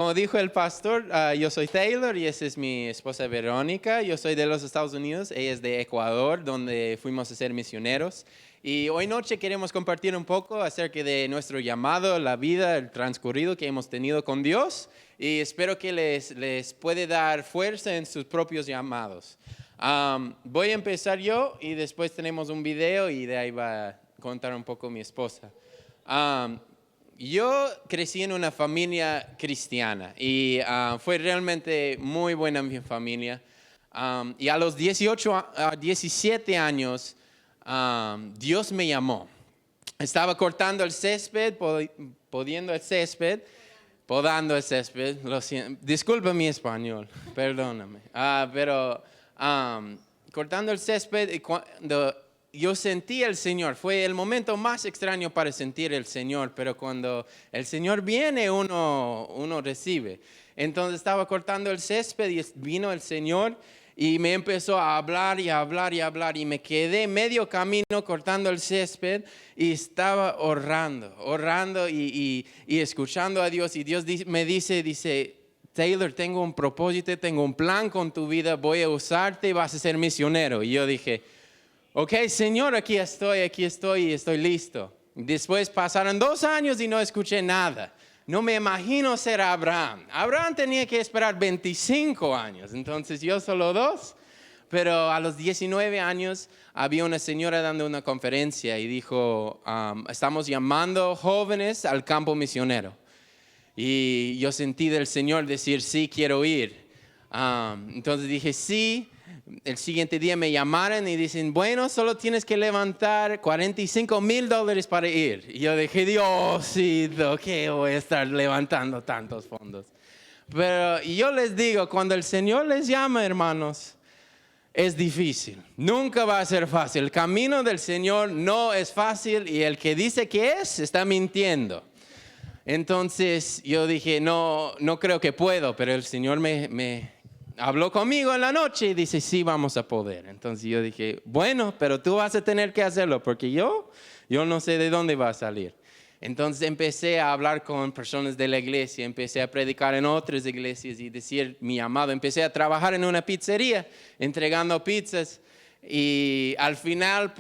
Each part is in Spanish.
Como dijo el pastor, yo soy Taylor y esa es mi esposa Verónica. Yo soy de los Estados Unidos, ella es de Ecuador, donde fuimos a ser misioneros. Y hoy noche queremos compartir un poco acerca de nuestro llamado, la vida, el transcurrido que hemos tenido con Dios. Y espero que les puede dar fuerza en sus propios llamados. Voy a empezar yo y después tenemos un video y de ahí va a contar un poco mi esposa. Yo crecí en una familia cristiana y fue realmente muy buena mi familia. Y a los 17 años, Dios me llamó. Estaba cortando el césped, podando el césped. Lo siento. Disculpa mi español, perdóname. Pero cortando el césped, y cuando yo sentí el Señor, fue el momento más extraño para sentir el Señor, pero cuando el Señor viene, uno recibe. Entonces estaba cortando el césped y vino el Señor y me empezó a hablar y a hablar y a hablar y me quedé medio camino cortando el césped y estaba orando y escuchando a Dios. Y Dios me dice, Taylor, tengo un propósito, tengo un plan con tu vida, voy a usarte y vas a ser misionero. Y yo dije, ok, Señor, aquí estoy y estoy listo. Después pasaron 2 años y no escuché nada. No me imagino ser Abraham. Abraham tenía que esperar 25 años, entonces yo solo 2. Pero a los 19 años había una señora dando una conferencia y dijo, estamos llamando jóvenes al campo misionero. Y yo sentí del Señor decir, sí, quiero ir. Entonces dije, sí. El siguiente día me llamaron y dicen, bueno, solo tienes que levantar $45,000 para ir. Y yo dije, Diosito, ¿qué voy a estar levantando tantos fondos? Pero yo les digo, cuando el Señor les llama, hermanos, es difícil. Nunca va a ser fácil. El camino del Señor no es fácil y el que dice que está mintiendo. Entonces yo dije, no creo que puedo, pero el Señor me habló conmigo en la noche y dice, sí, vamos a poder. Entonces yo dije, bueno, pero tú vas a tener que hacerlo porque yo no sé de dónde va a salir. Entonces empecé a hablar con personas de la iglesia, empecé a predicar en otras iglesias y decir mi llamado. Empecé a trabajar en una pizzería, entregando pizzas y al final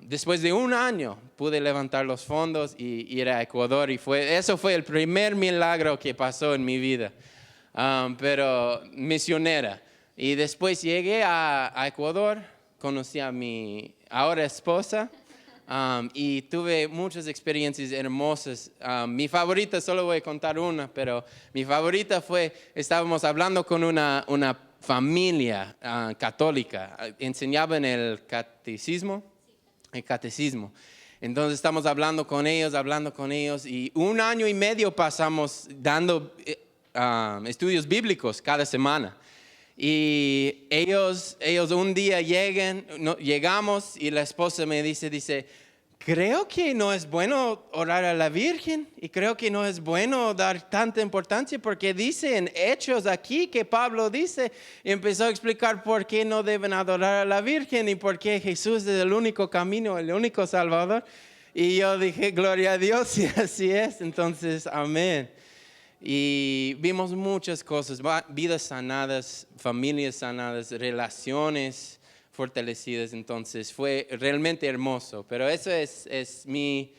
después de 1 año, pude levantar los fondos y ir a Ecuador. Y eso fue el primer milagro que pasó en mi vida. Pero misionera. Y después llegué a Ecuador, conocí a mi ahora esposa y tuve muchas experiencias hermosas. Mi favorita, solo voy a contar una, pero mi favorita estábamos hablando con una familia católica, enseñaban el catecismo. Entonces estamos hablando con ellos y 1 año y medio pasamos dando estudios bíblicos cada semana. Y ellos un día llegamos y la esposa me dice, creo que no es bueno orar a la Virgen y creo que no es bueno dar tanta importancia porque dice en Hechos aquí que Pablo dice y empezó a explicar por qué no deben adorar a la Virgen y por qué Jesús es el único camino, el único Salvador. Y yo dije, gloria a Dios, y así es. Entonces, amén. Y vimos muchas cosas, vidas sanadas, familias sanadas, relaciones fortalecidas. Entonces fue realmente hermoso. Pero eso es mi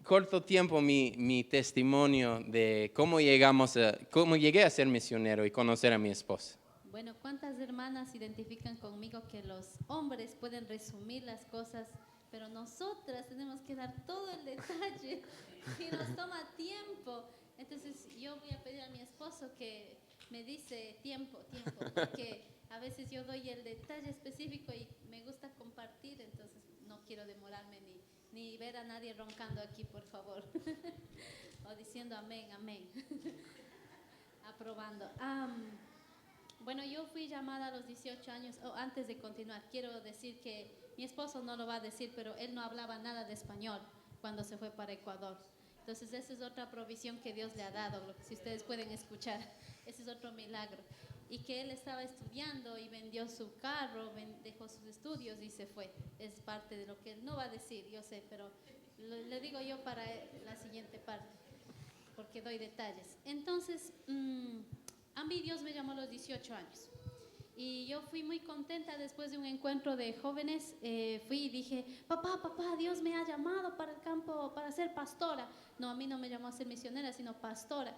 corto tiempo, mi testimonio de cómo llegué a ser misionero y conocer a mi esposa. Bueno, ¿cuántas hermanas identifican conmigo que los hombres pueden resumir las cosas, pero nosotras tenemos que dar todo el detalle y nos toma tiempo? Entonces yo voy a pedir a mi esposo que me dice tiempo, porque a veces yo doy el detalle específico y me gusta compartir, entonces no quiero demorarme ni ver a nadie roncando aquí, por favor, o diciendo amén, amén, aprobando. Bueno, yo fui llamada a los 18 años. Antes de continuar, quiero decir que mi esposo no lo va a decir, pero él no hablaba nada de español cuando se fue para Ecuador. Entonces, esa es otra provisión que Dios le ha dado, si ustedes pueden escuchar. Ese es otro milagro. Y que él estaba estudiando y vendió su carro, dejó sus estudios y se fue. Es parte de lo que él no va a decir, yo sé, pero le digo yo para la siguiente parte. porque doy detalles. Entonces, a mí Dios me llamó a los 18 años. Y yo fui muy contenta después de un encuentro de jóvenes. Fui y dije, papá, Dios me ha llamado para el campo, para ser pastora. No, a mí no me llamó a ser misionera, sino pastora.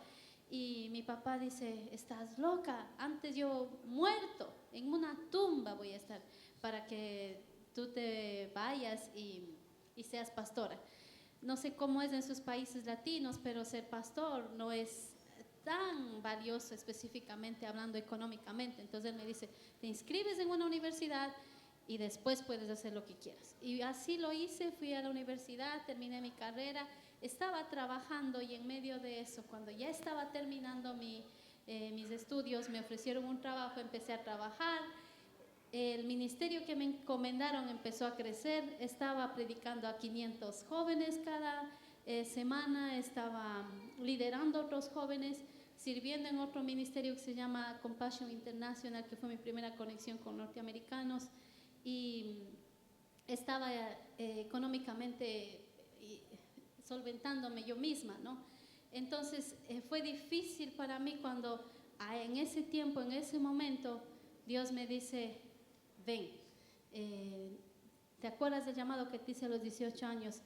Y mi papá dice, estás loca, antes yo muerto, en una tumba voy a estar, para que tú te vayas y seas pastora. No sé cómo es en sus países latinos, pero ser pastor no es tan valioso específicamente hablando económicamente. Entonces él me dice, te inscribes en una universidad y después puedes hacer lo que quieras. Y así lo hice, fui a la universidad, terminé mi carrera, estaba trabajando y en medio de eso, cuando ya estaba terminando mis estudios, me ofrecieron un trabajo, empecé a trabajar. El ministerio que me encomendaron empezó a crecer, estaba predicando a 500 jóvenes cada semana, estaba liderando a otros jóvenes, sirviendo en otro ministerio que se llama Compassion International, que fue mi primera conexión con norteamericanos, y estaba económicamente solventándome yo misma, ¿no? Entonces fue difícil para mí cuando en ese tiempo, en ese momento, Dios me dice, ven, ¿te acuerdas del llamado que te hice a los 18 años?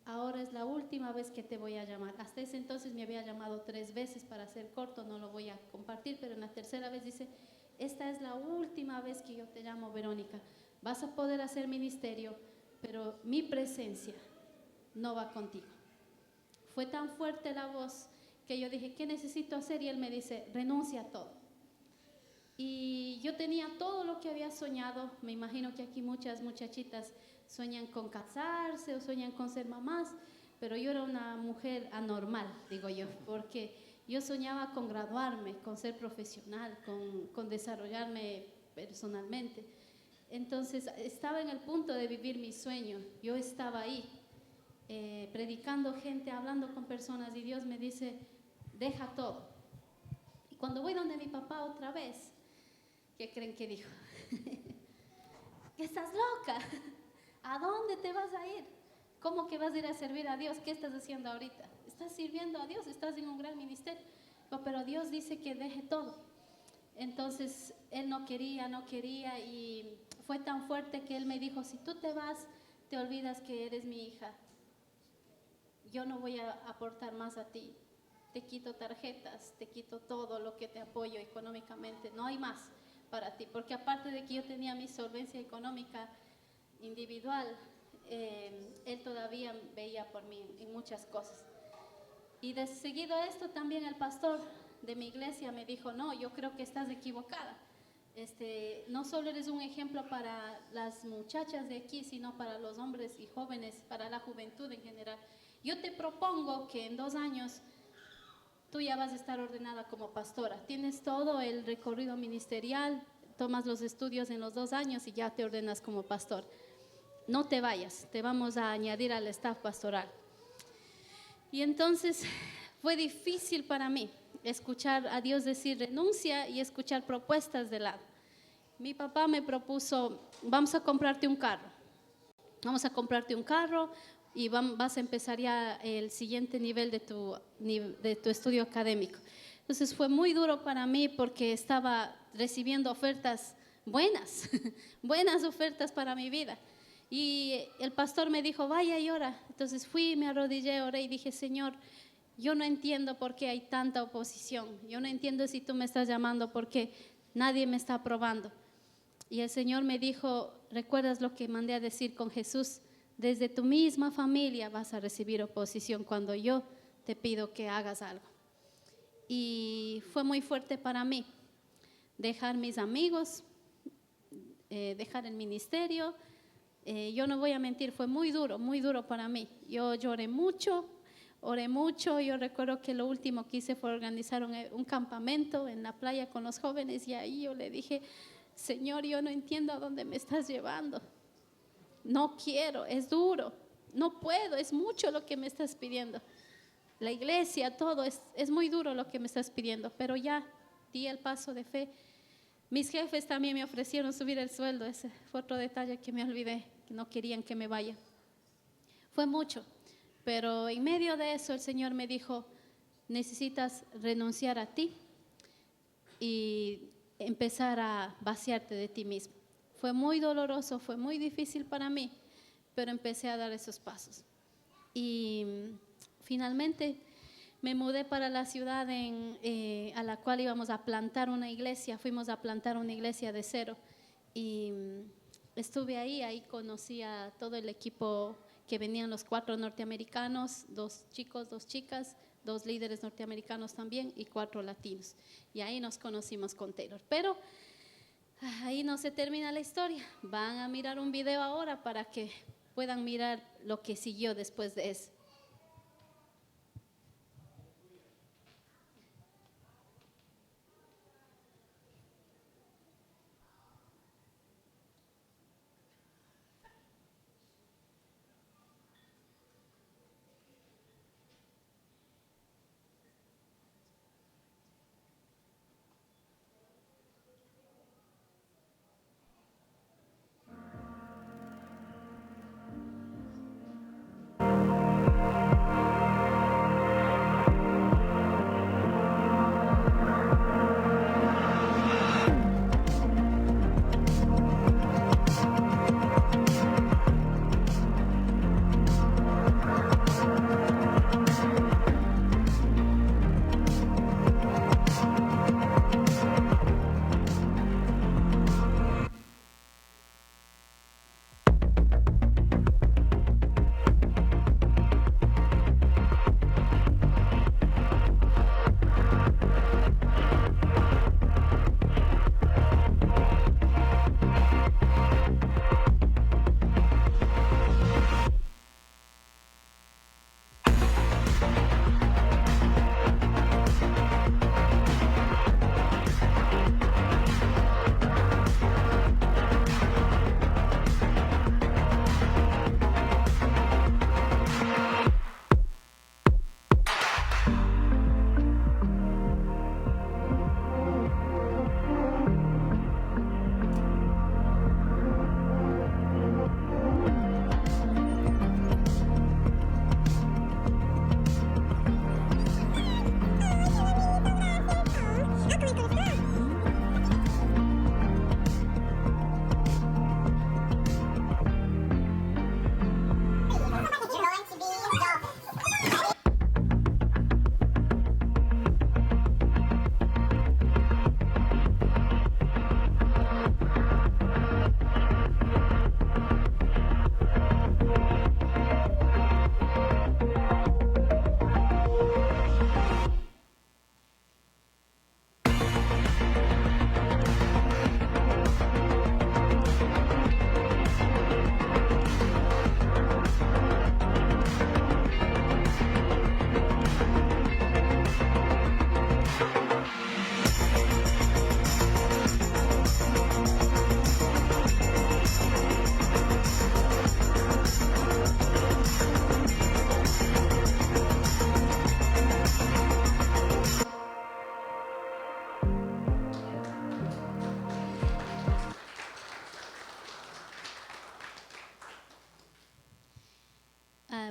Ahora es la última vez que te voy a llamar. Hasta ese entonces me había llamado 3 veces, para ser corto, no lo voy a compartir, pero en la tercera vez dice, esta es la última vez que yo te llamo, Verónica. Vas a poder hacer ministerio, pero mi presencia no va contigo. Fue tan fuerte la voz que yo dije, ¿qué necesito hacer? Y él me dice, renuncia a todo. Y yo tenía todo lo que había soñado. Me imagino que aquí muchas muchachitas sueñan con casarse o sueñan con ser mamás, pero yo era una mujer anormal, digo yo, porque yo soñaba con graduarme, con ser profesional, con desarrollarme personalmente. Entonces estaba en el punto de vivir mi sueño. Yo estaba ahí, predicando gente, hablando con personas, y Dios me dice, deja todo. Y cuando voy donde mi papá otra vez, ¿qué creen que dijo? ¿Estás loca? ¿A dónde te vas a ir? ¿Cómo que vas a ir a servir a Dios? ¿Qué estás haciendo ahorita? Estás sirviendo a Dios, estás en un gran ministerio. Pero Dios dice que deje todo. Entonces él no quería, y fue tan fuerte que él me dijo, si tú te vas, te olvidas que eres mi hija. Yo no voy a aportar más a ti. Te quito tarjetas, te quito todo lo que te apoyo económicamente. No hay más para ti, porque aparte de que yo tenía mi solvencia económica individual, él todavía veía por mí en muchas cosas. Y de seguido a esto también el pastor de mi iglesia me dijo, no, yo creo que estás equivocada. No solo eres un ejemplo para las muchachas de aquí, sino para los hombres y jóvenes, para la juventud en general. Yo te propongo que en 2 años tú ya vas a estar ordenada como pastora. Tienes todo el recorrido ministerial, tomas los estudios en los 2 años y ya te ordenas como pastor. No te vayas, te vamos a añadir al staff pastoral. Y entonces fue difícil para mí escuchar a Dios decir renuncia y escuchar propuestas de lado. Mi papá me propuso, vamos a comprarte un carro. Vamos a comprarte un carro y vas a empezar ya el siguiente nivel de tu estudio académico. Entonces fue muy duro para mí porque estaba recibiendo ofertas buenas, buenas ofertas para mi vida. Y el pastor me dijo, vaya y ora. Entonces fui, me arrodillé, oré y dije, Señor, yo no entiendo por qué hay tanta oposición. Yo no entiendo si tú me estás llamando porque nadie me está aprobando. Y el Señor me dijo, ¿recuerdas lo que mandé a decir con Jesús? Desde tu misma familia vas a recibir oposición cuando yo te pido que hagas algo. Y fue muy fuerte para mí dejar mis amigos, dejar el ministerio. Yo no voy a mentir, fue muy duro para mí. Yo lloré mucho, oré mucho. Yo recuerdo que lo último que hice fue organizar un campamento en la playa con los jóvenes, y ahí yo le dije, Señor, yo no entiendo a dónde me estás llevando. No quiero, es duro, no puedo, es mucho lo que me estás pidiendo. La iglesia, todo, es muy duro lo que me estás pidiendo, pero ya di el paso de fe. Mis jefes también me ofrecieron subir el sueldo, ese fue otro detalle que me olvidé, que no querían que me vaya. Fue mucho, pero en medio de eso el Señor me dijo, necesitas renunciar a ti y empezar a vaciarte de ti mismo. Fue muy doloroso, fue muy difícil para mí, pero empecé a dar esos pasos. Y finalmente me mudé para la ciudad a la cual íbamos a plantar una iglesia. Fuimos a plantar una iglesia de cero. Y estuve ahí conocí a todo el equipo que venían, los 4 norteamericanos, 2 chicos, 2 chicas, 2 líderes norteamericanos también y 4 latinos. Y ahí nos conocimos con Taylor. Pero ahí no se termina la historia. Van a mirar un video ahora para que puedan mirar lo que siguió después de eso.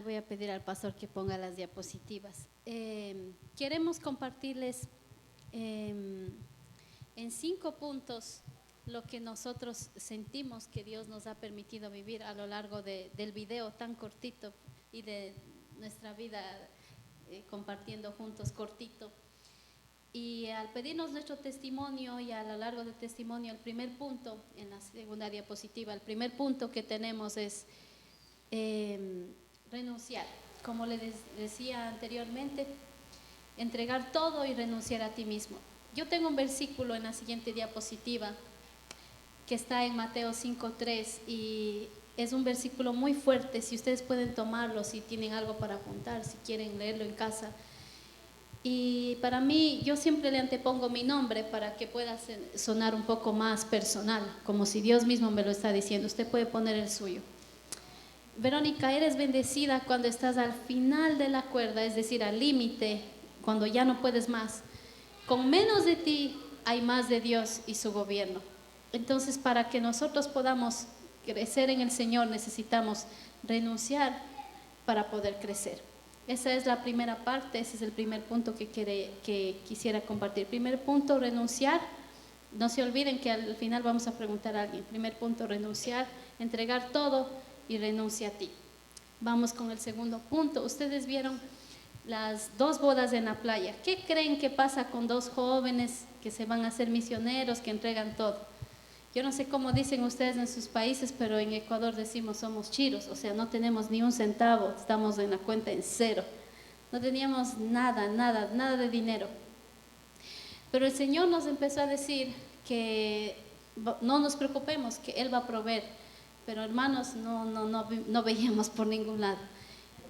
Voy a pedir al pastor que ponga las diapositivas. Queremos compartirles en 5 puntos lo que nosotros sentimos que Dios nos ha permitido vivir a lo largo del video tan cortito y de nuestra vida compartiendo juntos cortito. Y al pedirnos nuestro testimonio y a lo largo del testimonio, el primer punto, en la segunda diapositiva, el primer punto que tenemos es renunciar. Como les decía anteriormente, entregar todo y renunciar a ti mismo. Yo tengo un versículo en la siguiente diapositiva que está en Mateo 5:3 y es un versículo muy fuerte. Si ustedes pueden tomarlo, si tienen algo para apuntar, si quieren leerlo en casa. Y para mí, yo siempre le antepongo mi nombre para que pueda sonar un poco más personal, como si Dios mismo me lo está diciendo. Usted puede poner el suyo. Verónica, eres bendecida cuando estás al final de la cuerda, es decir, al límite, cuando ya no puedes más. Con menos de ti hay más de Dios y su gobierno. Entonces, para que nosotros podamos crecer en el Señor, necesitamos renunciar para poder crecer. Esa es la primera parte, ese es el primer punto que quisiera compartir. Primer punto, renunciar. No se olviden que al final vamos a preguntar a alguien. Primer punto, renunciar, entregar todo y renuncia a ti. Vamos con el segundo punto. Ustedes vieron las 2 bodas en la playa. ¿Qué creen que pasa con 2 jóvenes que se van a hacer misioneros, que entregan todo? Yo no sé cómo dicen ustedes en sus países, pero en Ecuador decimos somos chiros, o sea, no tenemos ni un centavo, estamos en la cuenta en cero. No teníamos nada de dinero. Pero el Señor nos empezó a decir que no nos preocupemos, que Él va a proveer. Pero hermanos, no veíamos por ningún lado.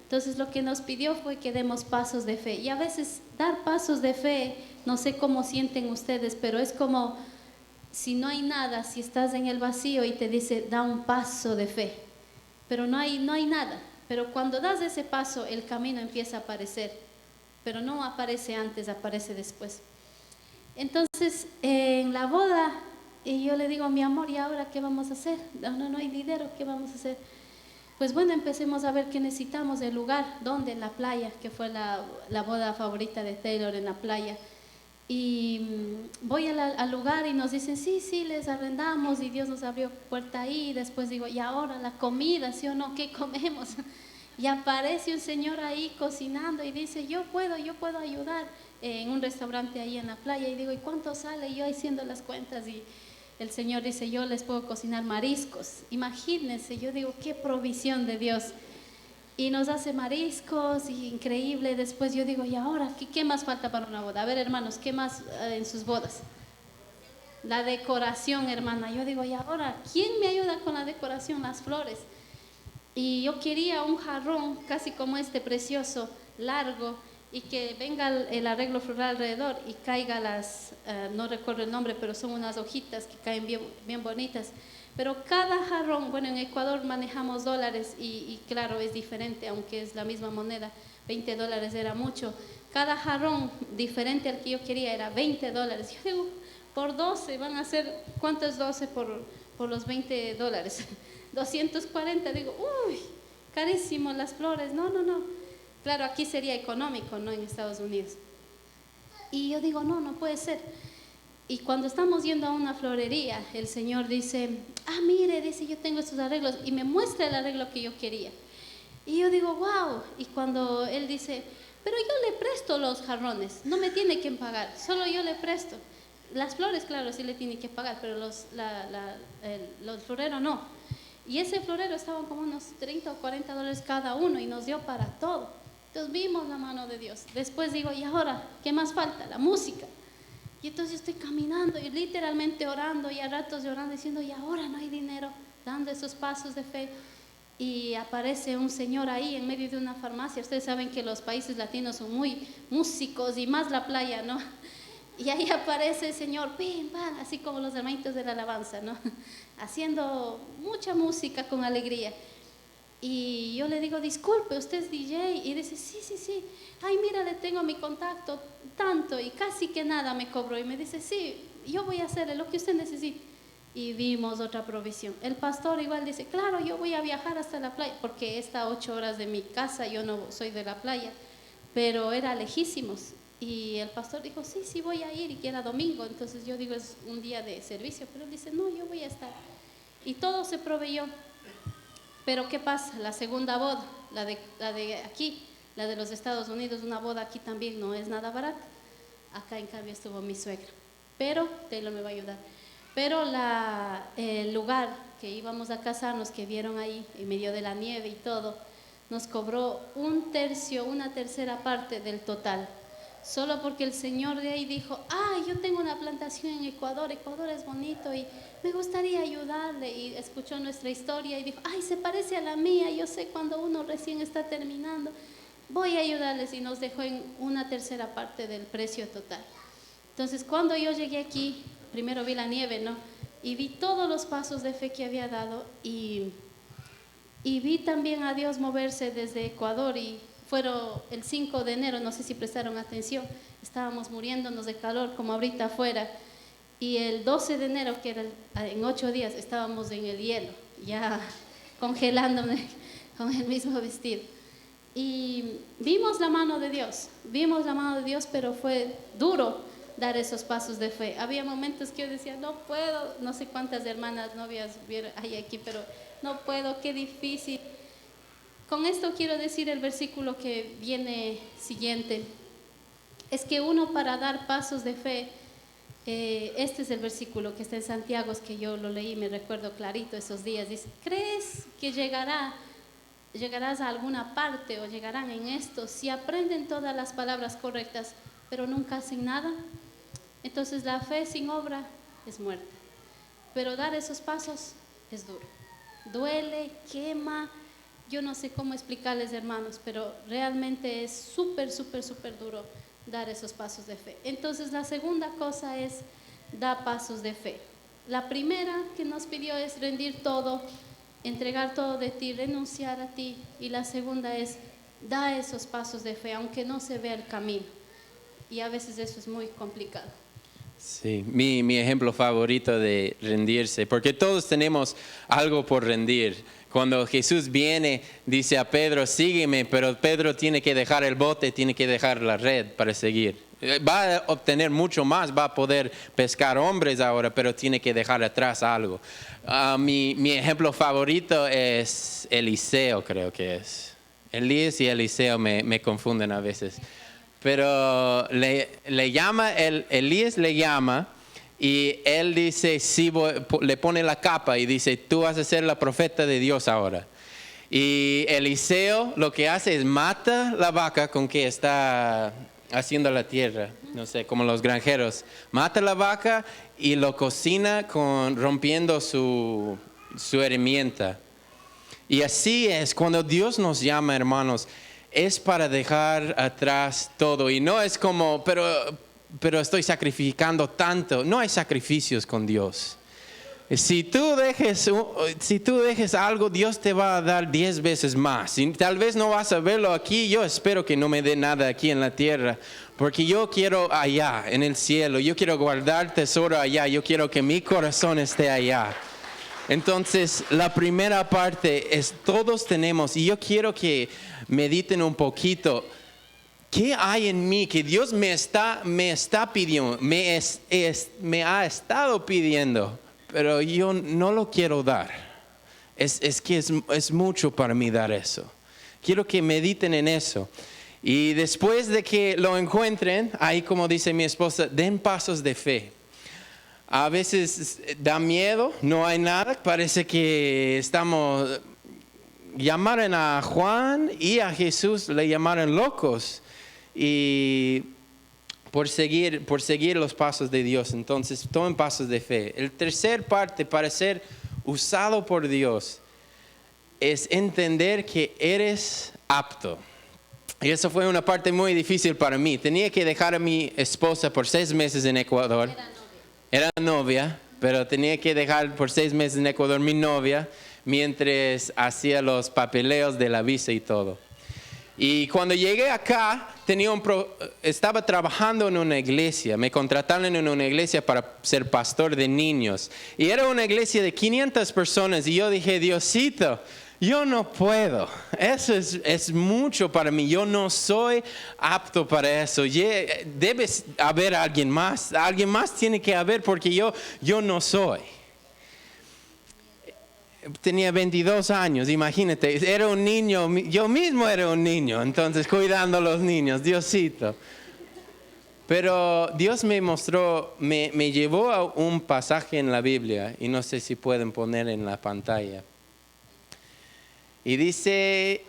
Entonces lo que nos pidió fue que demos pasos de fe. Y a veces dar pasos de fe, no sé cómo sienten ustedes, pero es como si no hay nada, si estás en el vacío y te dice, da un paso de fe. Pero no hay nada. Pero cuando das ese paso, el camino empieza a aparecer. Pero no aparece antes, aparece después. Entonces, en la boda, y yo le digo, mi amor, ¿y ahora qué vamos a hacer? No hay dinero, ¿qué vamos a hacer? Pues bueno, empecemos a ver qué necesitamos, el lugar, ¿dónde? En la playa, que fue la boda favorita de Taylor, en la playa. Y voy al lugar y nos dicen, sí, les arrendamos, y Dios nos abrió puerta ahí. Y después digo, y ahora la comida, ¿sí o no? ¿Qué comemos? Y aparece un señor ahí cocinando y dice, yo puedo ayudar en un restaurante ahí en la playa. Y digo, ¿y cuánto sale? Y yo haciendo las cuentas, y el Señor dice, yo les puedo cocinar mariscos. Imagínense, yo digo, qué provisión de Dios. Y nos hace mariscos, y increíble. Después yo digo, ¿y ahora qué más falta para una boda? A ver, hermanos, ¿qué más en sus bodas? La decoración, hermana. Yo digo, ¿y ahora quién me ayuda con la decoración? Las flores. Y yo quería un jarrón casi como este, precioso, largo, y que venga el arreglo floral alrededor y caiga no recuerdo el nombre, pero son unas hojitas que caen bien bonitas. Pero cada jarrón, bueno, en Ecuador manejamos dólares y claro, es diferente, aunque es la misma moneda, $20 era mucho. Cada jarrón diferente al que yo quería era $20. Yo digo, por 12 van a ser, ¿cuánto es 12 por los $20? 240, digo, uy, carísimo las flores, no. Claro, aquí sería económico, ¿no? En Estados Unidos. Y yo digo, no puede ser. Y cuando estamos yendo a una florería, el Señor dice, mire, dice, yo tengo estos arreglos, y me muestra el arreglo que yo quería. Y yo digo, wow. Y cuando Él dice, pero yo le presto los jarrones, no me tiene que pagar, solo yo le presto. Las flores, claro, sí le tiene que pagar, pero los floreros no. Y ese florero estaban como unos $30 o $40 cada uno, y nos dio para todo. Entonces vimos la mano de Dios. Después digo, ¿y ahora qué más falta? La música. Y entonces estoy caminando y literalmente orando, y a ratos llorando, diciendo, y ahora no hay dinero, dando esos pasos de fe. Y aparece un señor ahí en medio de una farmacia. Ustedes saben que los países latinos son muy músicos, y más la playa, ¿no? Y ahí aparece el Señor, pim, pam, así como los hermanitos de la alabanza, ¿no? Haciendo mucha música con alegría. Y yo le digo, disculpe, ¿usted es DJ? Y dice, sí. Ay, mira, le tengo mi contacto, tanto, y casi que nada me cobró. Y me dice, sí, yo voy a hacerle lo que usted necesite. Y vimos otra provisión. El pastor igual dice, claro, yo voy a viajar hasta la playa, porque está a 8 horas de mi casa, yo no soy de la playa, pero era lejísimos. Y el pastor dijo, sí, voy a ir, y que era domingo. Entonces yo digo, es un día de servicio, pero él dice, no, yo voy a estar. Y todo se proveyó. Pero ¿qué pasa? La segunda boda, la de aquí, la de los Estados Unidos, una boda aquí también no es nada barata. Acá en cambio estuvo mi suegra, pero Taylor me va a ayudar. Pero el lugar que íbamos a casarnos, que vieron ahí en medio de la nieve y todo, nos cobró 1/3, 1/3 parte del total. Solo porque el señor de ahí dijo, yo tengo una plantación en Ecuador es bonito y me gustaría ayudarle. Y escuchó nuestra historia y dijo, se parece a la mía, yo sé cuando uno recién está terminando, voy a ayudarles. Y nos dejó en 1/3 parte del precio total. Entonces cuando yo llegué aquí, primero vi la nieve, ¿no? Y vi todos los pasos de fe que había dado, y vi también a Dios moverse desde Ecuador. Y fueron el 5 de enero, no sé si prestaron atención, estábamos muriéndonos de calor como ahorita afuera, y el 12 de enero, que era en 8 días, estábamos en el hielo, ya congelándome con el mismo vestido. Y vimos la mano de Dios, pero fue duro dar esos pasos de fe. Había momentos que yo decía, no puedo, no sé cuántas hermanas, novias hay aquí, pero no puedo, qué difícil. Con esto quiero decir el versículo que viene siguiente. Es que uno para dar pasos de fe, este es el versículo que está en Santiago, es que yo lo leí, me recuerdo clarito esos días. Dice, ¿crees que llegarás a alguna parte o llegarán en esto si aprenden todas las palabras correctas, pero nunca hacen nada? Entonces la fe sin obra es muerta. Pero dar esos pasos es duro. Duele, quema. Yo no sé cómo explicarles, hermanos, pero realmente es súper duro dar esos pasos de fe. Entonces la segunda cosa es dar pasos de fe. La primera que nos pidió es rendir todo, entregar todo de ti, renunciar a ti. Y la segunda es dar esos pasos de fe, aunque no se vea el camino. Y a veces eso es muy complicado. Sí, mi ejemplo favorito de rendirse, porque todos tenemos algo por rendir. Cuando Jesús viene, dice a Pedro, sígueme, pero Pedro tiene que dejar el bote, tiene que dejar la red para seguir. Va a obtener mucho más, va a poder pescar hombres ahora, pero tiene que dejar atrás algo. Mi ejemplo favorito es Eliseo, creo que es. Elías y Eliseo me confunden a veces. Pero Elías le llama y él dice, sí, le pone la capa y dice, tú vas a ser la profeta de Dios ahora. Y Eliseo lo que hace es mata la vaca con que está haciendo la tierra, no sé, como los granjeros. Mata la vaca y lo cocina rompiendo su herramienta. Y así es, cuando Dios nos llama, hermanos, es para dejar atrás todo. Y no es como, pero estoy sacrificando tanto. No hay sacrificios con Dios. Si tú dejes algo, Dios te va a dar 10 veces más. Y tal vez no vas a verlo aquí. Yo espero que no me dé nada aquí en la tierra. Porque yo quiero allá, en el cielo. Yo quiero guardar tesoro allá. Yo quiero que mi corazón esté allá. Entonces, la primera parte es todos tenemos, y yo quiero que mediten un poquito, ¿qué hay en mí que Dios me está pidiendo, me ha estado pidiendo, pero yo no lo quiero dar? Es que es mucho para mí dar eso. Quiero que mediten en eso. Y después de que lo encuentren, ahí como dice mi esposa, den pasos de fe. A veces da miedo, no hay nada, parece que llamaron a Juan y a Jesús, le llamaron locos y por seguir los pasos de Dios. Entonces tomen pasos de fe. El tercer parte para ser usado por Dios es entender que eres apto. Y eso fue una parte muy difícil para mí. Tenía que dejar a mi esposa por 6 meses en Ecuador. Era novia, pero tenía que dejar por 6 meses en Ecuador mi novia mientras hacía los papeleos de la visa y todo. Y cuando llegué acá, estaba trabajando en una iglesia. Me contrataron en una iglesia para ser pastor de niños. Y era una iglesia de 500 personas. Y yo dije, Diosito, yo no puedo. Eso es mucho para mí. Yo no soy apto para eso. Debe haber alguien más. Alguien más tiene que haber porque yo no soy. Tenía 22 años, imagínate. Era un niño. Yo mismo era un niño. Entonces, cuidando a los niños. Diosito. Pero Dios me mostró, me llevó a un pasaje en la Biblia. Y no sé si pueden poner en la pantalla. Y dice,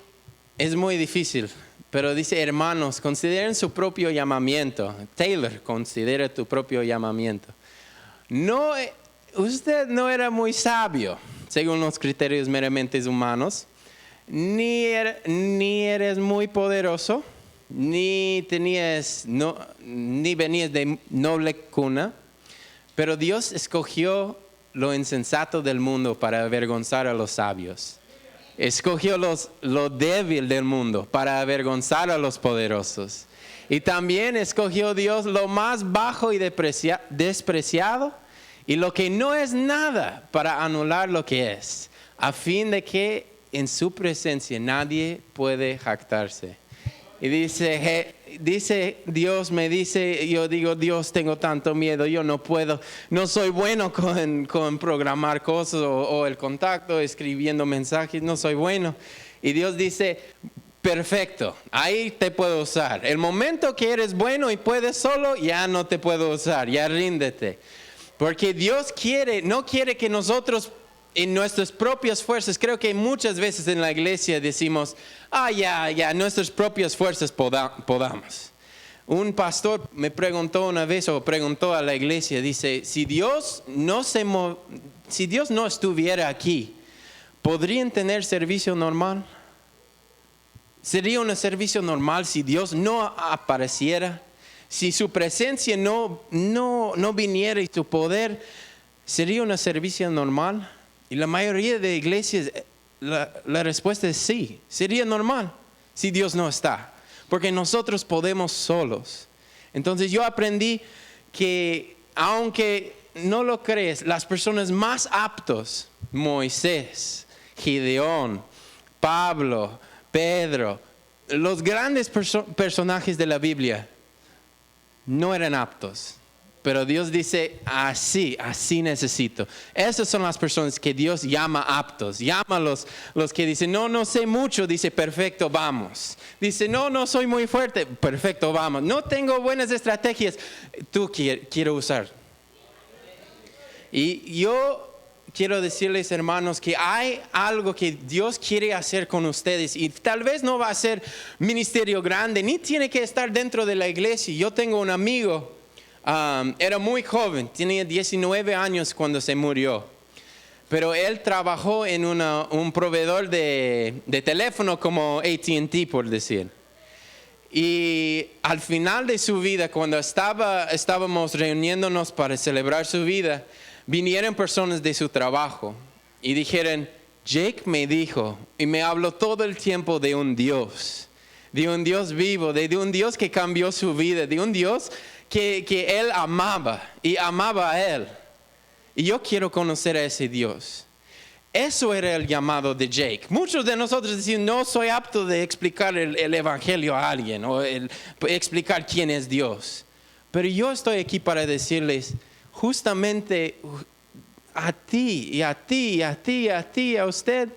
es muy difícil, pero dice, hermanos, consideren su propio llamamiento. Taylor, considera tu propio llamamiento. Usted no era muy sabio, según los criterios meramente humanos, ni eres muy poderoso, ni venías de noble cuna, pero Dios escogió lo insensato del mundo para avergonzar a los sabios. Escogió lo débil del mundo para avergonzar a los poderosos. Y también escogió Dios lo más bajo y despreciado y lo que no es nada para anular lo que es, a fin de que en su presencia nadie puede jactarse. Y dice Dios, me dice, yo digo, Dios, tengo tanto miedo, yo no puedo, no soy bueno con programar cosas o el contacto, escribiendo mensajes, no soy bueno. Y Dios dice, perfecto, ahí te puedo usar. El momento que eres bueno y puedes solo, ya no te puedo usar, ya ríndete. Porque Dios no quiere que nosotros en nuestras propias fuerzas, creo que muchas veces en la iglesia decimos, ya, nuestras propias fuerzas podamos. Un pastor me preguntó una vez, o preguntó a la iglesia, dice, si Dios no estuviera aquí, ¿podrían tener servicio normal? ¿Sería un servicio normal si Dios no apareciera? Si su presencia no viniera y su poder, ¿sería un servicio normal? Y la mayoría de iglesias, la respuesta es sí, sería normal si Dios no está, porque nosotros podemos solos. Entonces yo aprendí que, aunque no lo crees, las personas más aptos, Moisés, Gideón, Pablo, Pedro, los grandes personajes de la Biblia, no eran aptos. Pero Dios dice, así necesito. Esas son las personas que Dios llama aptos. Llama a los que dicen, no sé mucho. Dice, perfecto, vamos. Dice, no soy muy fuerte. Perfecto, vamos. No tengo buenas estrategias. Tú quiero usar. Y yo quiero decirles, hermanos, que hay algo que Dios quiere hacer con ustedes. Y tal vez no va a ser ministerio grande, ni tiene que estar dentro de la iglesia. Yo tengo un amigo. Era muy joven, tenía 19 años cuando se murió, pero él trabajó en un proveedor de teléfono como AT&T, por decir. Y al final de su vida, cuando estábamos reuniéndonos para celebrar su vida, vinieron personas de su trabajo y dijeron, Jake me dijo y me habló todo el tiempo de un Dios vivo, de un Dios que cambió su vida, de un Dios que él amaba y amaba a él. Y yo quiero conocer a ese Dios. Eso era el llamado de Jake. Muchos de nosotros decimos, no soy apto de explicar el evangelio a alguien o explicar quién es Dios. Pero yo estoy aquí para decirles, justamente a ti y a ti y a ti y a ti, a usted,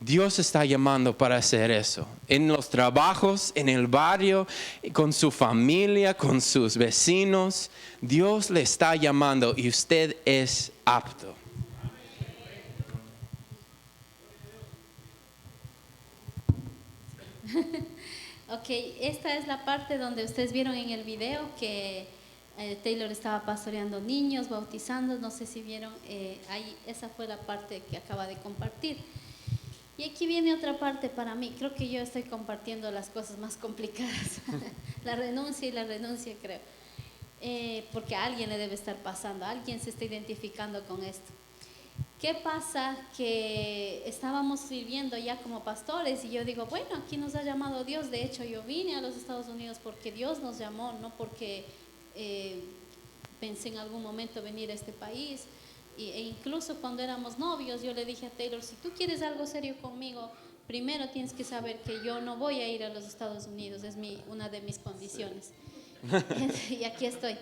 Dios está llamando para hacer eso. En los trabajos, en el barrio, con su familia, con sus vecinos. Dios le está llamando y usted es apto. Ok, esta es la parte donde ustedes vieron en el video que Taylor estaba pastoreando niños, bautizando, no sé si vieron, ahí, esa fue la parte que acaba de compartir. Y aquí viene otra parte para mí, creo que yo estoy compartiendo las cosas más complicadas, la renuncia creo, porque a alguien le debe estar pasando, alguien se está identificando con esto. ¿Qué pasa? Que estábamos sirviendo ya como pastores y yo digo, bueno, aquí nos ha llamado Dios. De hecho, yo vine a los Estados Unidos porque Dios nos llamó, no porque pensé en algún momento venir a este país. E incluso cuando éramos novios, yo le dije a Taylor, si tú quieres algo serio conmigo, primero tienes que saber que yo no voy a ir a los Estados Unidos, es una de mis condiciones. Y aquí estoy.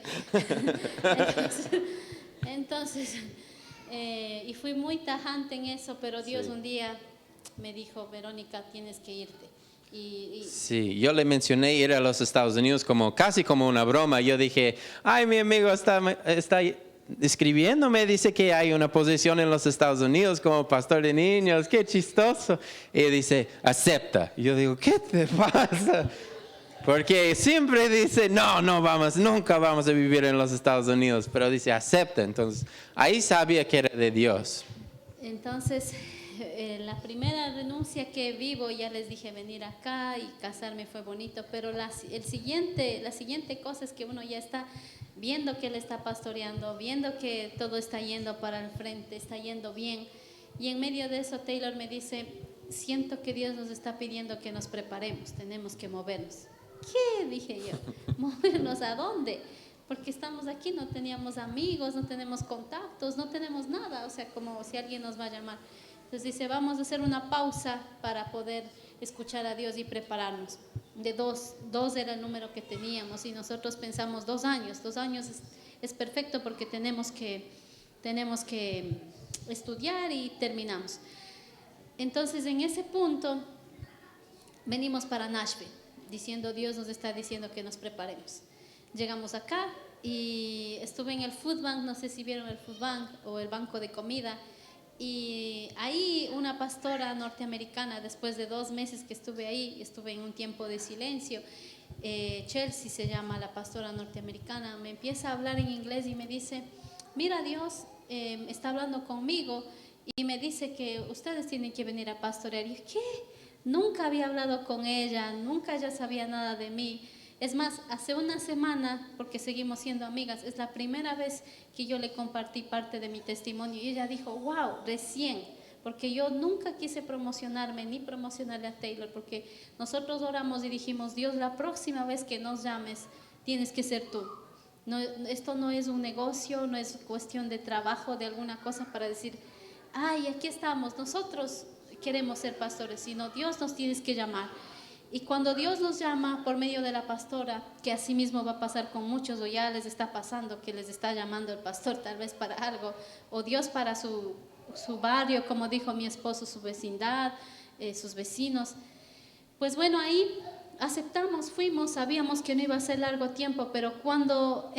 Entonces y fui muy tajante en eso, pero Dios un día me dijo, Verónica, tienes que irte. Sí, yo le mencioné ir a los Estados Unidos casi como una broma. Yo dije, mi amigo está escribiéndome, dice que hay una posición en los Estados Unidos como pastor de niños, qué chistoso. Y dice, acepta. Y yo digo, ¿qué te pasa? Porque siempre dice, nunca vamos a vivir en los Estados Unidos, pero dice, acepta. Entonces, ahí sabía que era de Dios. Entonces, la primera renuncia que vivo, ya les dije, venir acá y casarme fue bonito, pero la siguiente cosa es que uno ya está viendo que él está pastoreando, viendo que todo está yendo para el frente, está yendo bien. Y en medio de eso, Taylor me dice, siento que Dios nos está pidiendo que nos preparemos, tenemos que movernos. ¿Qué? Dije yo, ¿movernos a dónde? Porque estamos aquí, no teníamos amigos, no tenemos contactos, no tenemos nada, o sea, como si alguien nos va a llamar. Entonces dice, vamos a hacer una pausa para poder escuchar a Dios y prepararnos. De dos era el número que teníamos y nosotros pensamos 2 años. 2 años es perfecto porque tenemos que estudiar y terminamos. Entonces en ese punto venimos para Nashville, diciendo, Dios nos está diciendo que nos preparemos. Llegamos acá y estuve en el Food Bank, no sé si vieron el Food Bank o el banco de comida, y ahí una pastora norteamericana, después de 2 meses que estuve ahí, estuve en un tiempo de silencio, Chelsea se llama la pastora norteamericana, me empieza a hablar en inglés y me dice, mira, Dios está hablando conmigo y me dice que ustedes tienen que venir a pastorear. Y yo, ¿qué? Nunca había hablado con ella, nunca ella sabía nada de mí. Es más, hace una semana, porque seguimos siendo amigas, es la primera vez que yo le compartí parte de mi testimonio y ella dijo, wow, recién, porque yo nunca quise promocionarme ni promocionarle a Taylor, porque nosotros oramos y dijimos, Dios, la próxima vez que nos llames, tienes que ser tú. No, esto no es un negocio, no es cuestión de trabajo, de alguna cosa para decir, ay, aquí estamos, nosotros queremos ser pastores, sino Dios nos tienes que llamar. Y cuando Dios nos llama por medio de la pastora, que así mismo va a pasar con muchos, o ya les está pasando, que les está llamando el pastor tal vez para algo, o Dios para su barrio, como dijo mi esposo, su vecindad, sus vecinos. Pues bueno, ahí aceptamos, fuimos, sabíamos que no iba a ser largo tiempo, pero cuando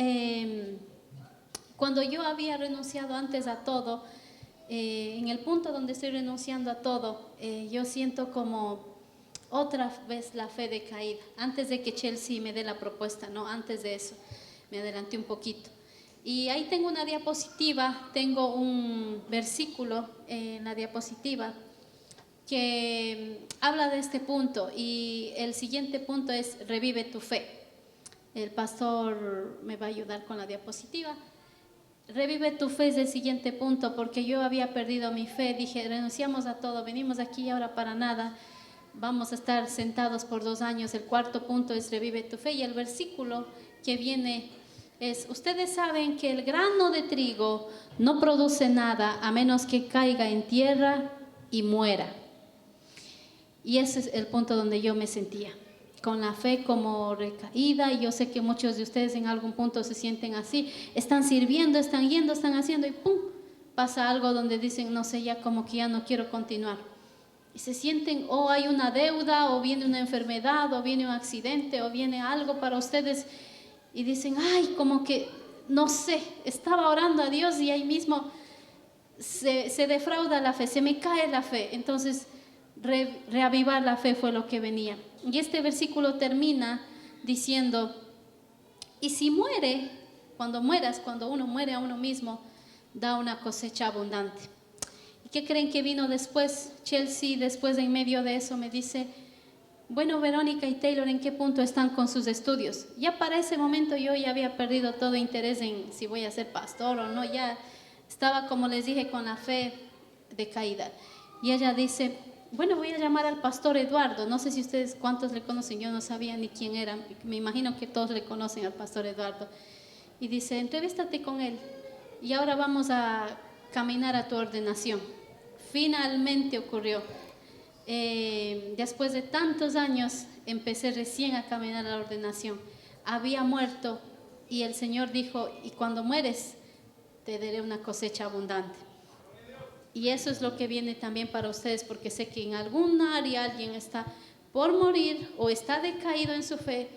yo había renunciado antes a todo, en el punto donde estoy renunciando a todo, yo siento como otra vez la fe decaída. Antes de que Chelsea me dé la propuesta, no, antes de eso, me adelanté un poquito. Y ahí tengo una diapositiva, tengo un versículo en la diapositiva que habla de este punto y el siguiente punto es revive tu fe. El pastor me va a ayudar con la diapositiva. Revive tu fe es el siguiente punto, porque yo había perdido mi fe, dije, renunciamos a todo, venimos aquí y ahora para nada, vamos a estar sentados por 2 años. El cuarto punto es revive tu fe y el versículo que viene es, ustedes saben que el grano de trigo no produce nada a menos que caiga en tierra y muera. Y ese es el punto donde yo me sentía, con la fe como recaída, y yo sé que muchos de ustedes en algún punto se sienten así, están sirviendo, están yendo, están haciendo y ¡pum! Pasa algo donde dicen, no sé, ya como que ya no quiero continuar. Y se sienten, o hay una deuda, o viene una enfermedad, o viene un accidente, o viene algo para ustedes, y dicen, ay, como que, no sé, estaba orando a Dios y ahí mismo se defrauda la fe, se me cae la fe. Entonces, reavivar la fe fue lo que venía. Y este versículo termina diciendo, y si muere, cuando uno muere a uno mismo, da una cosecha abundante. ¿Y qué creen que vino después? Chelsea, después en medio de eso, me dice, bueno, Verónica y Taylor, ¿en qué punto están con sus estudios? Ya para ese momento yo ya había perdido todo interés en si voy a ser pastor o no, ya estaba, como les dije, con la fe decaída. Y ella dice, bueno, voy a llamar al pastor Eduardo. No sé si ustedes cuántos le conocen, yo no sabía ni quién era. Me imagino que todos le conocen al pastor Eduardo. Y dice, entrevístate con él y ahora vamos a caminar a tu ordenación. Finalmente ocurrió. Después de tantos años empecé recién a caminar a la ordenación. Había muerto y el Señor dijo, y cuando mueres te daré una cosecha abundante. Y eso es lo que viene también para ustedes, porque sé que en algún área alguien está por morir o está decaído en su fe,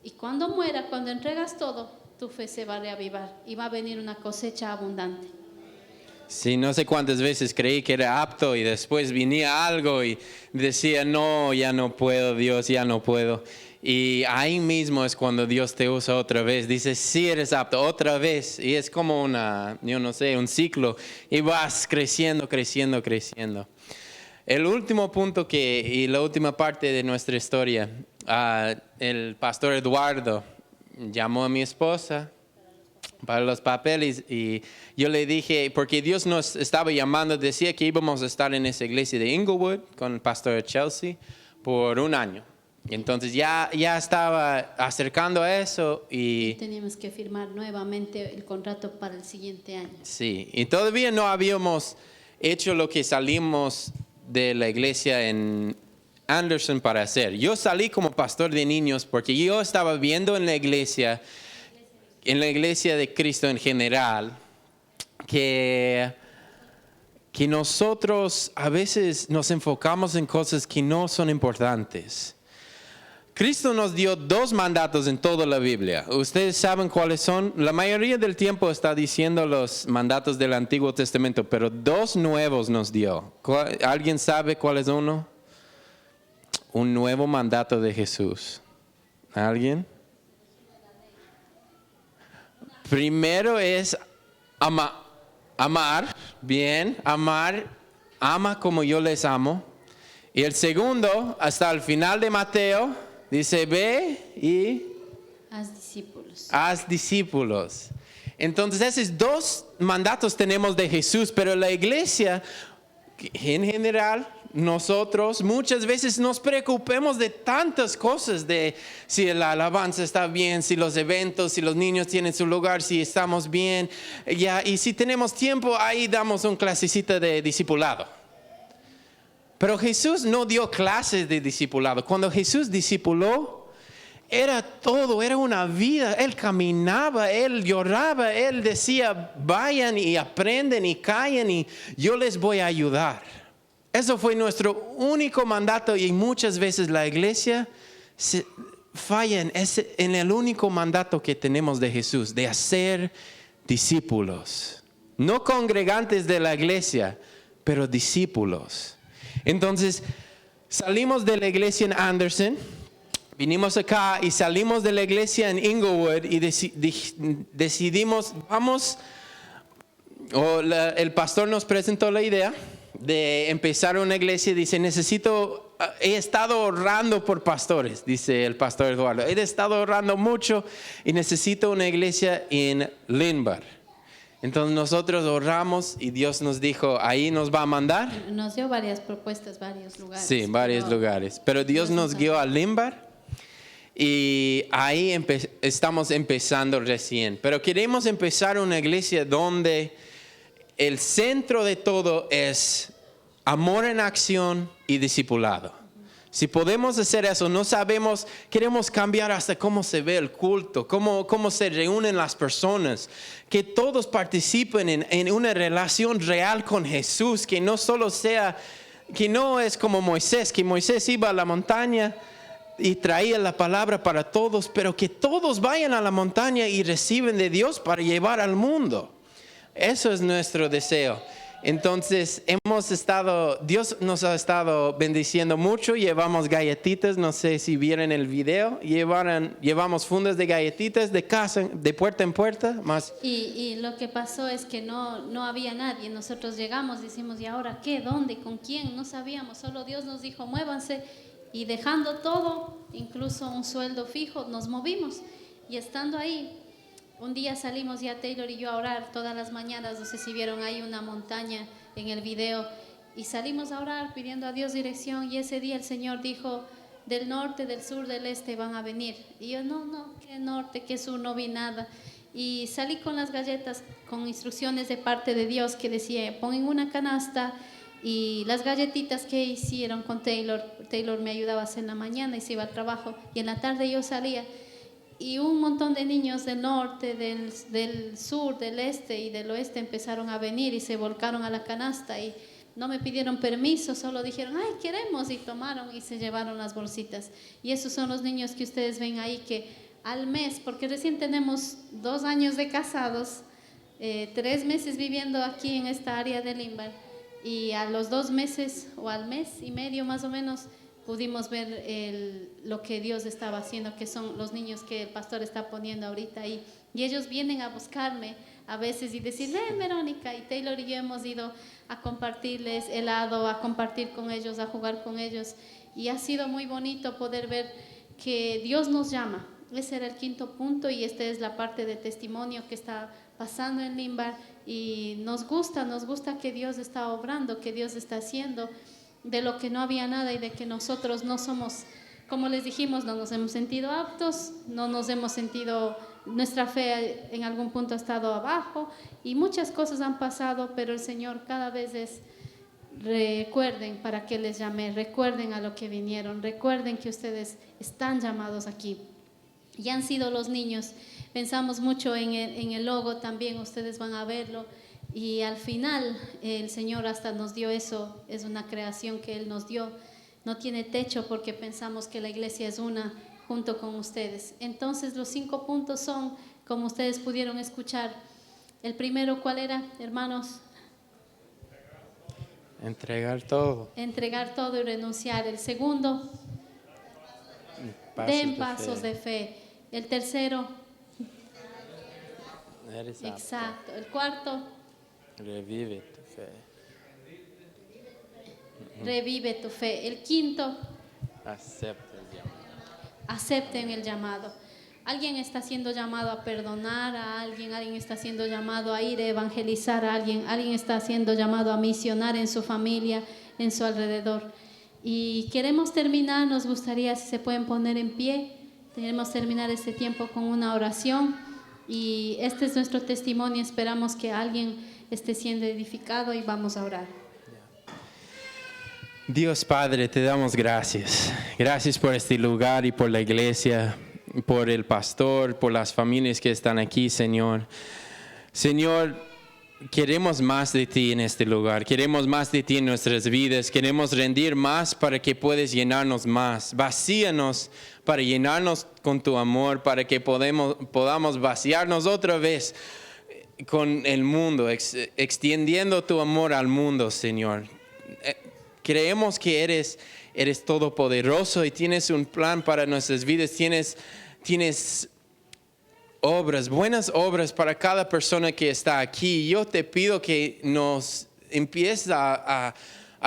y cuando muera, cuando entregas todo, tu fe se va a reavivar y va a venir una cosecha abundante. Sí, no sé cuántas veces creí que era apto y después venía algo y decía, no, ya no puedo, Dios, ya no puedo. Y ahí mismo es cuando Dios te usa otra vez. Dice, sí eres apto, otra vez. Y es como un ciclo. Y vas creciendo, creciendo, creciendo. El último punto y la última parte de nuestra historia, el pastor Eduardo llamó a mi esposa para los papeles y yo le dije, porque Dios nos estaba llamando, decía que íbamos a estar en esa iglesia de Inglewood con el pastor Chelsea por 1 año. Entonces ya estaba acercando a eso y teníamos que firmar nuevamente el contrato para el siguiente año. Sí, y todavía no habíamos hecho lo que salimos de la iglesia en Anderson para hacer. Yo salí como pastor de niños porque yo estaba viendo en la iglesia de Cristo en general, que nosotros a veces nos enfocamos en cosas que no son importantes. Cristo nos dio 2 mandatos en toda la Biblia. ¿Ustedes saben cuáles son? La mayoría del tiempo está diciendo los mandatos del Antiguo Testamento, pero 2 nuevos nos dio. ¿Alguien sabe cuál es uno? Un nuevo mandato de Jesús. ¿Alguien? Primero es amar, bien, ama como yo les amo. Y el segundo, hasta el final de Mateo, dice, ve y haz discípulos. Entonces, esos 2 mandatos tenemos de Jesús, pero la iglesia, en general, nosotros muchas veces nos preocupemos de tantas cosas, de si la alabanza está bien, si los eventos, si los niños tienen su lugar, si estamos bien, ya, y si tenemos tiempo, ahí damos un clasecita de discipulado. Pero Jesús no dio clases de discipulado. Cuando Jesús discipuló, era todo, era una vida. Él caminaba, Él lloraba, Él decía, vayan y aprenden y callen y yo les voy a ayudar. Eso fue nuestro único mandato y muchas veces la iglesia falla en el único mandato que tenemos de Jesús, de hacer discípulos. No congregantes de la iglesia, pero discípulos. Entonces, salimos de la iglesia en Anderson, vinimos acá y salimos de la iglesia en Inglewood y decidimos, el pastor nos presentó la idea de empezar una iglesia. Dice, he estado orando por pastores, dice el pastor Eduardo. He estado orando mucho y necesito una iglesia en Lindbar. Entonces nosotros oramos y Dios nos dijo, ahí nos va a mandar. Nos dio varias propuestas, varios lugares. Sí, varios lugares. Pero Dios nos guió a Lindbar y ahí estamos empezando recién. Pero queremos empezar una iglesia donde el centro de todo es amor en acción y discipulado. Si podemos hacer eso, no sabemos, queremos cambiar hasta cómo se ve el culto, cómo se reúnen las personas, que todos participen en una relación real con Jesús, que no solo sea, que no es como Moisés, que Moisés iba a la montaña y traía la palabra para todos, pero que todos vayan a la montaña y reciben de Dios para llevar al mundo. Eso es nuestro deseo. Entonces Dios nos ha estado bendiciendo mucho. Llevamos galletitas, no sé si vieron el video. Llevamos fundas de galletitas de casa, de puerta en puerta. Más. Y lo que pasó es que no había nadie. Nosotros llegamos, decimos, ¿y ahora qué? ¿Dónde? ¿Con quién? No sabíamos. Solo Dios nos dijo, muévanse. Y dejando todo, incluso un sueldo fijo, nos movimos. Y estando ahí, un día salimos ya Taylor y yo a orar todas las mañanas. No sé si vieron ahí una montaña en el video. Y salimos a orar pidiendo a Dios dirección. Y ese día el Señor dijo, del norte, del sur, del este van a venir. Y yo, no, ¿qué norte, qué sur? No vi nada. Y salí con las galletas con instrucciones de parte de Dios que decía, pon en una canasta. Y las galletitas que hicieron con Taylor me ayudaba a hacer en la mañana y se iba al trabajo. Y en la tarde yo salía. Y un montón de niños del norte, del sur, del este y del oeste empezaron a venir y se volcaron a la canasta y no me pidieron permiso, solo dijeron, ay, queremos, y tomaron y se llevaron las bolsitas. Y esos son los niños que ustedes ven ahí que al mes, porque recién tenemos 2 años de casados, 3 meses viviendo aquí en esta área de Lindbar, y a los 2 meses o al mes y medio más o menos, pudimos ver lo que Dios estaba haciendo, que son los niños que el pastor está poniendo ahorita ahí. Y ellos vienen a buscarme a veces y decir, Verónica, y Taylor y yo hemos ido a compartirles helado, a compartir con ellos, a jugar con ellos. Y ha sido muy bonito poder ver que Dios nos llama. Ese era el 5º punto y esta es la parte de testimonio que está pasando en Lindbar. Y nos gusta que Dios está obrando, que Dios está haciendo. De lo que no había nada y de que nosotros no somos, como les dijimos, no nos hemos sentido aptos, no nos hemos sentido nuestra fe en algún punto ha estado abajo y muchas cosas han pasado, pero el Señor cada vez es, recuerden para qué les llamé, recuerden a lo que vinieron, recuerden que ustedes están llamados aquí. Y han sido los niños, pensamos mucho en el logo también, ustedes van a verlo. Y al final el Señor hasta nos dio eso, es una creación que Él nos dio. No tiene techo porque pensamos que la iglesia es una junto con ustedes. Entonces los 5 puntos son, como ustedes pudieron escuchar. El primero, ¿cuál era, hermanos? Entregar todo. Entregar todo y renunciar. El segundo, den pasos de fe. El tercero, Eres apto. exacto. El cuarto, Revive tu fe. revive tu fe. El quinto, Acepta el llamado. acepten el llamado. Alguien está siendo llamado a perdonar a alguien está siendo llamado a ir a evangelizar a alguien está siendo llamado a misionar en su familia, en su alrededor. Y queremos terminar, nos gustaría si se pueden poner en pie, queremos terminar este tiempo con una oración y este es nuestro testimonio, esperamos que alguien esté siendo edificado y vamos a orar. Dios Padre, te damos gracias. Gracias por este lugar y por la iglesia, por el pastor, por las familias que están aquí, Señor. Señor, queremos más de ti en este lugar. Queremos más de ti en nuestras vidas. Queremos rendir más para que puedas llenarnos más. Vacíanos para llenarnos con tu amor, para que podamos vaciarnos otra vez con el mundo, extendiendo tu amor al mundo, Señor. Creemos que eres todopoderoso y tienes un plan para nuestras vidas. Tienes obras, buenas obras para cada persona que está aquí. Yo te pido que nos empieces a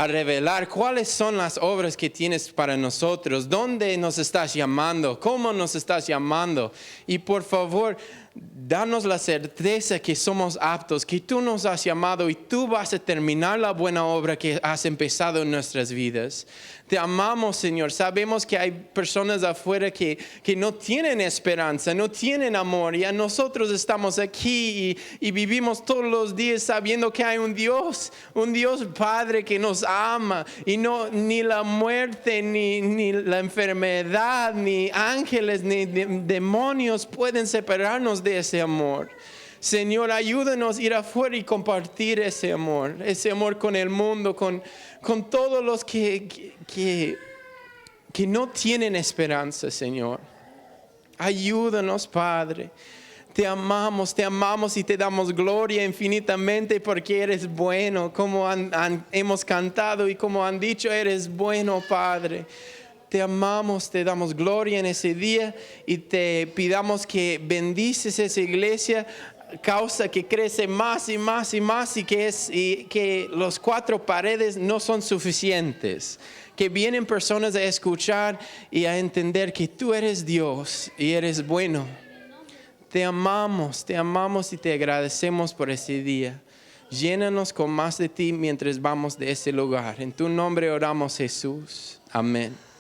revelar cuáles son las obras que tienes para nosotros, dónde nos estás llamando, cómo nos estás llamando. Y por favor, danos la certeza que somos aptos, que tú nos has llamado y tú vas a terminar la buena obra que has empezado en nuestras vidas. Te amamos, Señor. Sabemos que hay personas afuera que no tienen esperanza, no tienen amor. Y nosotros estamos aquí y vivimos todos los días sabiendo que hay un Dios Padre que nos ama. Y ni la muerte, ni la enfermedad, ni ángeles, ni demonios pueden separarnos de ese amor. Señor, ayúdanos a ir afuera y compartir ese amor con el mundo, con todos los que no tienen esperanza, Señor. Ayúdanos, Padre. Te amamos y te damos gloria infinitamente porque eres bueno, como hemos cantado y como han dicho, eres bueno, Padre. Te amamos, te damos gloria en ese día y te pidamos que bendices esa iglesia, causa que crece más y más y más y que los 4 paredes no son suficientes. Que vienen personas a escuchar y a entender que tú eres Dios y eres bueno. Te amamos y te agradecemos por ese día. Llénanos con más de ti mientras vamos de ese lugar. En tu nombre oramos, Jesús. Amén.